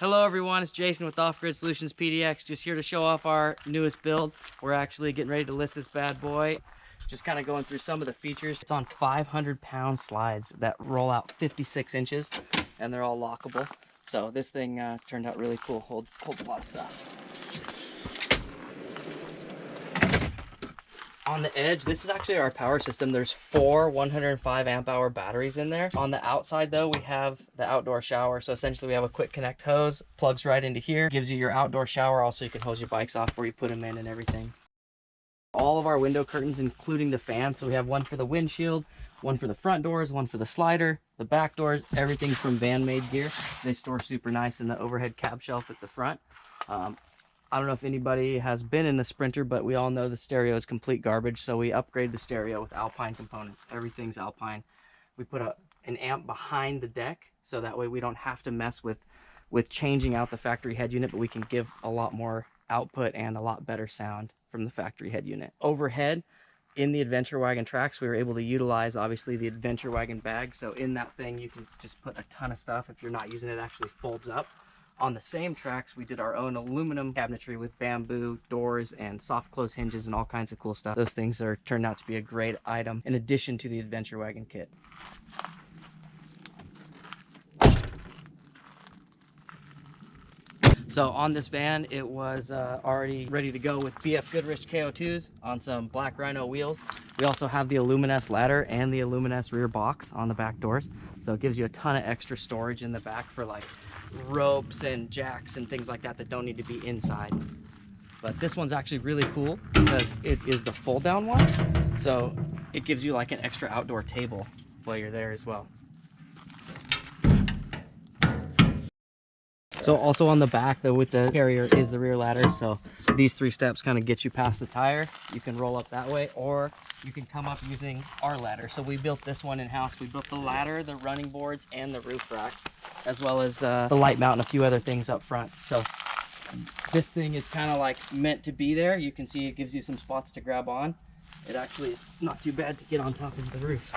Hello everyone, it's Jason with Grid Solutions PDX, just here to show off our newest build. We're actually getting ready to list this bad boy. Just kind of going through some of the features. It's on 500-pound slides that roll out 56 inches and they're all lockable. So this thing turned out really cool, holds a lot of stuff. On the edge, this is actually our power system. There's 4 105 amp hour batteries in there. On the outside though, we have the outdoor shower. So essentially we have a quick connect hose, plugs right into here, gives you your outdoor shower. Also you can hose your bikes off where you put them in and everything. All of our window curtains, including the fan. So we have one for the windshield, one for the front doors, one for the slider, the back doors, everything from van made gear. They store super nice in the overhead cab shelf at the front. I don't know if anybody has been in the Sprinter, but we all know the stereo is complete garbage. So we upgrade the stereo with Alpine components. Everything's Alpine. We put an amp behind the deck, so that way we don't have to mess with changing out the factory head unit, but we can give a lot more output and a lot better sound from the factory head unit. Overhead, in the Adventure Wagon tracks, we were able to utilize obviously the Adventure Wagon bag. So in that thing, you can just put a ton of stuff. If you're not using it, it actually folds up. On the same tracks, we did our own aluminum cabinetry with bamboo doors and soft close hinges and all kinds of cool stuff. Those things turned out to be a great item in addition to the Adventure Wagon kit. So on this van, it was already ready to go with BF Goodrich KO2s on some Black Rhino wheels. We also have the Aluminess ladder and the Aluminess rear box on the back doors. So it gives you a ton of extra storage in the back for like ropes and jacks and things like that that don't need to be inside. But this one's actually really cool because it is the fold down one. So it gives you like an extra outdoor table while you're there as well. So also on the back though with the carrier is the rear ladder. So these 3 steps kind of get you past the tire. You can roll up that way or you can come up using our ladder. So we built this one in-house. We built the ladder, the running boards, and the roof rack, as well as the light mount and a few other things up front. So this thing is kind of like meant to be there. You can see it gives you some spots to grab on. It actually is not too bad to get on top of the roof.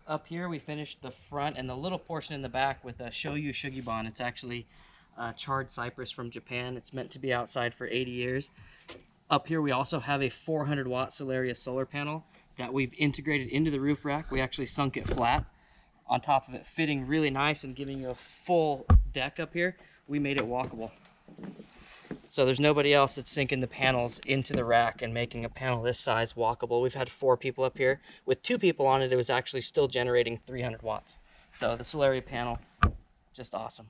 Up here we finished the front and the little portion in the back with a Shoyu Shugibon. It's actually charred cypress from Japan. It's meant to be outside for 80 years. Up here we also have a 400 watt Solaria solar panel that we've integrated into the roof rack. We actually sunk it flat on top of it, fitting really nice and giving you a full deck up here. We made it walkable. So there's nobody else that's sinking the panels into the rack and making a panel this size walkable. We've had 4 people up here. With 2 people on it, it was actually still generating 300 watts. So the Solaria panel, just awesome.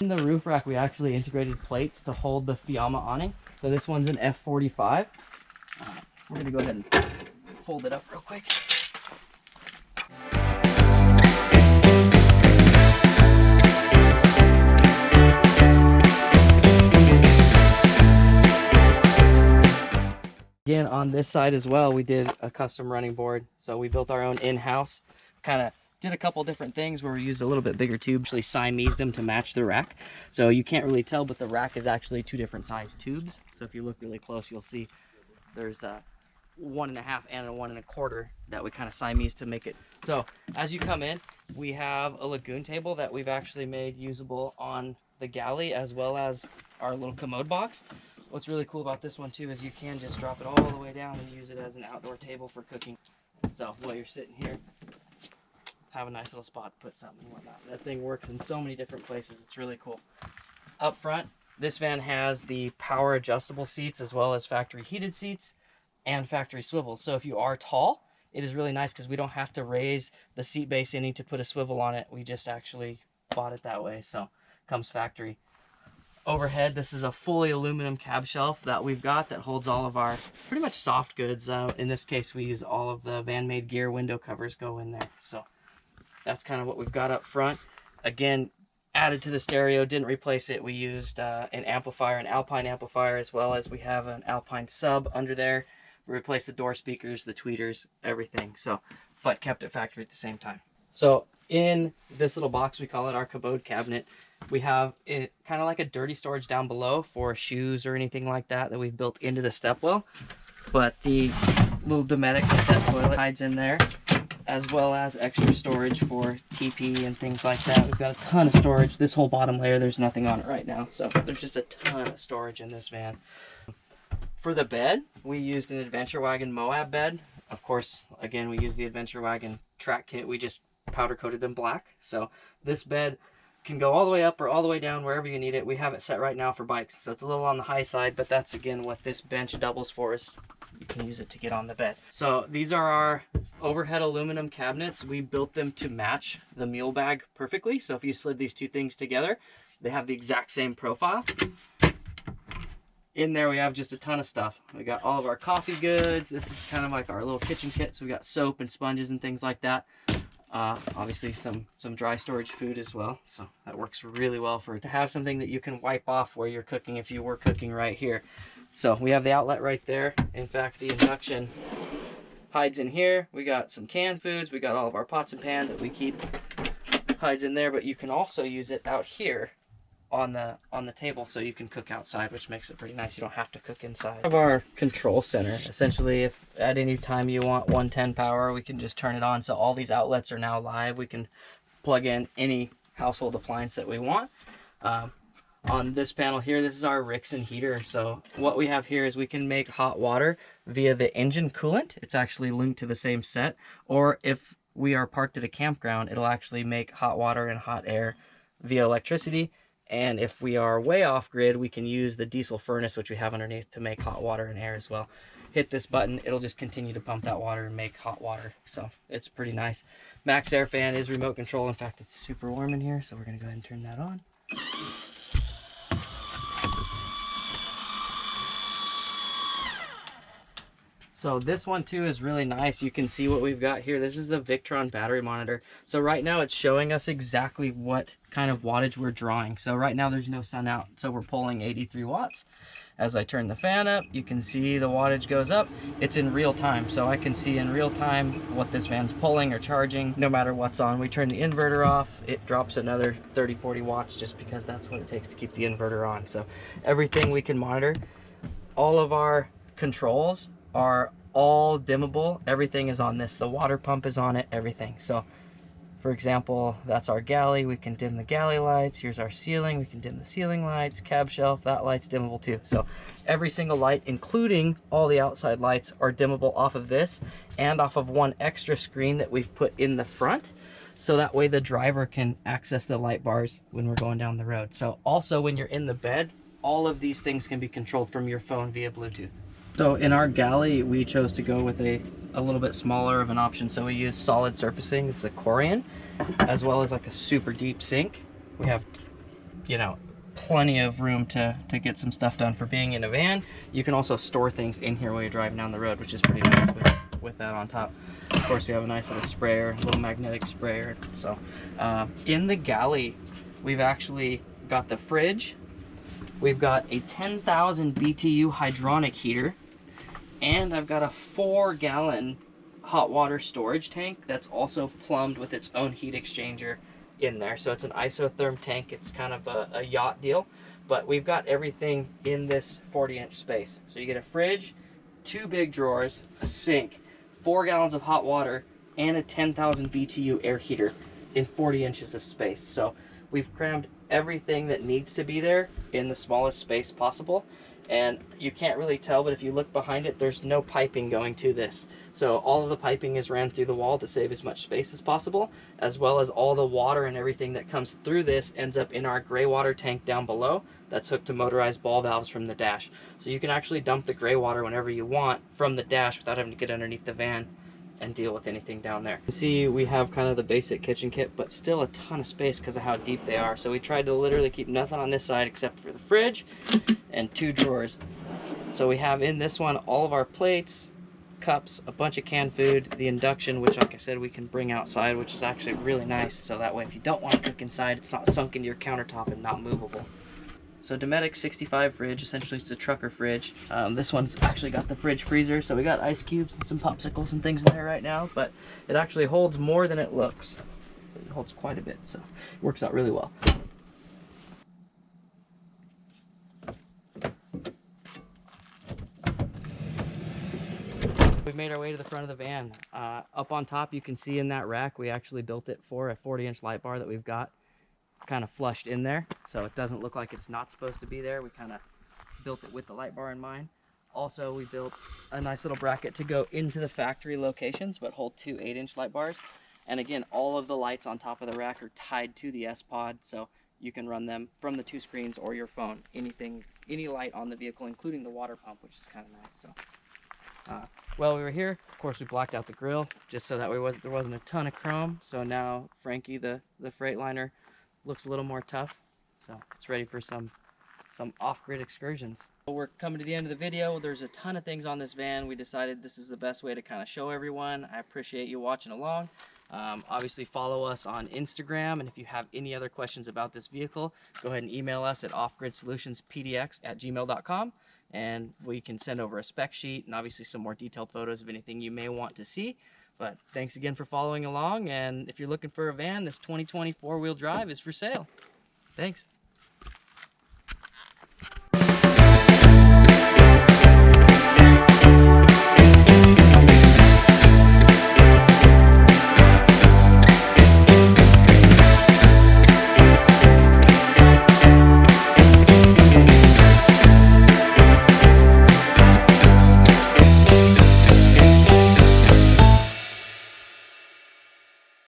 In the roof rack, we actually integrated plates to hold the Fiamma awning. So this one's an F45. We're gonna go ahead and fold it up real quick. Again, on this side as well, we did a custom running board. So we built our own in-house, kind of did a couple different things where we used a little bit bigger tube, actually Siamesed them to match the rack. So you can't really tell, but the rack is actually 2 different size tubes. So if you look really close, you'll see there's a 1.5 and a 1.25 that we kind of Siamese to make it. So as you come in, we have a Lagoon table that we've actually made usable on the Galley as well as our little commode box. What's really cool about this one too is you can just drop it all the way down and use it as an outdoor table for cooking. So while you're sitting here, have a nice little spot to put something and whatnot. That thing works in so many different places. It's really cool. Up front, this van has the power adjustable seats as well as factory heated seats and factory swivels. So if you are tall, it is really nice because we don't have to raise the seat base any to put a swivel on it. We just actually bought it that way. So it comes factory. Overhead, this is a fully aluminum cab shelf that we've got that holds all of our pretty much soft goods. In this case, we use all of the van made gear. Window covers go in there. So that's kind of what we've got up front. Again, added to the stereo, didn't replace it. We used an amplifier, an Alpine amplifier, as well as we have an Alpine sub under there. We replaced the door speakers, the tweeters, everything. So, but kept it factory at the same time. So in this little box, we call it our Kabode cabinet. We have it kind of like a dirty storage down below for shoes or anything like that that we've built into the stepwell. But the little Dometic cassette toilet hides in there, as well as extra storage for TP and things like that. We've got a ton of storage. This whole bottom layer, there's nothing on it right now. So there's just a ton of storage in this van. For the bed, we used an Adventure Wagon Moab bed. Of course, again, we used the Adventure Wagon track kit. We just powder coated them black. So this bed can go all the way up or all the way down wherever you need it. We have it set right now for bikes, so it's a little on the high side, but that's again what this bench doubles for, is you can use it to get on the bed. So these are our overhead aluminum cabinets. We built them to match the mule bag perfectly. So if you slid these two things together, they have the exact same profile. In there we have just a ton of stuff. We got all of our coffee goods. This is kind of like our little kitchen kit. So we got soap and sponges and things like that. Obviously some dry storage food as well. So that works really well for to have something that you can wipe off where you're cooking if you were cooking right here. So we have the outlet right there. In fact, the induction hides in here. We got some canned foods. We got all of our pots and pans that we keep hides in there, but you can also use it out here on the table, so you can cook outside, which makes it pretty nice. You don't have to cook inside. We have our control center. Essentially, if at any time you want 110 power, we can just turn it on. So all these outlets are now live. We can plug in any household appliance that we want. On this panel here, this is our Rixon heater. So what we have here is we can make hot water via the engine coolant. It's actually linked to the same set. Or if we are parked at a campground, it'll actually make hot water and hot air via electricity. And if we are way off grid, we can use the diesel furnace, which we have underneath, to make hot water and air as well. Hit this button, it'll just continue to pump that water and make hot water. So it's pretty nice. Max Air fan is remote control. In fact, it's super warm in here, so we're gonna go ahead and turn that on. So this one too is really nice. You can see what we've got here. This is the Victron battery monitor. So right now it's showing us exactly what kind of wattage we're drawing. So right now there's no sun out, so we're pulling 83 watts. As I turn the fan up, you can see the wattage goes up. It's in real time, so I can see in real time what this van's pulling or charging, no matter what's on. We turn the inverter off, it drops another 30-40 watts, just because that's what it takes to keep the inverter on. So everything we can monitor. All of our controls are all dimmable. Everything is on this. The water pump is on it, everything. So for example, that's our galley. We can dim the galley lights. Here's our ceiling. We can dim the ceiling lights. Cab shelf, that light's dimmable too. So every single light, including all the outside lights, are dimmable off of this and off of one extra screen that we've put in the front. So that way the driver can access the light bars when we're going down the road. So also when you're in the bed, all of these things can be controlled from your phone via Bluetooth. So in our galley, we chose to go with a little bit smaller of an option. So we use solid surfacing. It's a Corian, as well as like a super deep sink. We have, you know, plenty of room to get some stuff done for being in a van. You can also store things in here while you're driving down the road, which is pretty nice with that on top. Of course, we have a nice little sprayer, a little magnetic sprayer. So in the galley, we've actually got the fridge. We've got a 10,000 BTU hydronic heater, and I've got a 4-gallon hot water storage tank that's also plumbed with its own heat exchanger in there. So it's an isotherm tank. It's kind of a yacht deal, but we've got everything in this 40-inch space. So you get a fridge, 2 big drawers, a sink, 4 gallons of hot water, and a 10,000 BTU air heater in 40 inches of space. So we've crammed everything that needs to be there in the smallest space possible. And you can't really tell, but if you look behind it, there's no piping going to this. So all of the piping is ran through the wall to save as much space as possible, as well as all the water and everything that comes through this ends up in our gray water tank down below that's hooked to motorized ball valves from the dash. So you can actually dump the gray water whenever you want from the dash without having to get underneath the van and deal with anything down there. You see, we have kind of the basic kitchen kit, but still a ton of space because of how deep they are. So we tried to literally keep nothing on this side except for the fridge and 2 drawers. So we have in this one all of our plates, cups, a bunch of canned food, the induction, which like I said we can bring outside, which is actually really nice, so that way if you don't want to cook inside, it's not sunk into your countertop and not movable. So Dometic 65 fridge, essentially it's a trucker fridge. This one's actually got the fridge freezer, so we got ice cubes and some popsicles and things in there right now, but it actually holds more than it looks. It holds quite a bit, so it works out really well. We've made our way to the front of the van. Up on top, you can see in that rack, we actually built it for a 40-inch light bar that we've got kind of flushed in there, so it doesn't look like it's not supposed to be there. We kind of built it with the light bar in mind. Also, we built a nice little bracket to go into the factory locations, but hold 2 8-inch light bars. And again, all of the lights on top of the rack are tied to the S-Pod, so you can run them from the 2 screens or your phone. Anything, any light on the vehicle, including the water pump, which is kind of nice. So, while we were here, of course, we blacked out the grill just so that way there wasn't a ton of chrome. So now Frankie, the Freightliner, looks a little more tough, so it's ready for some off-grid excursions. We're coming to the end of the video. There's a ton of things on this van. We decided this is the best way to kind of show everyone. I appreciate you watching along. Obviously follow us on Instagram, and if you have any other questions about this vehicle, go ahead and email us at offgridsolutionspdx@gmail.com, and we can send over a spec sheet and obviously some more detailed photos of anything you may want to see. But thanks again for following along, and if you're looking for a van, this 2020 4-wheel drive is for sale. Thanks.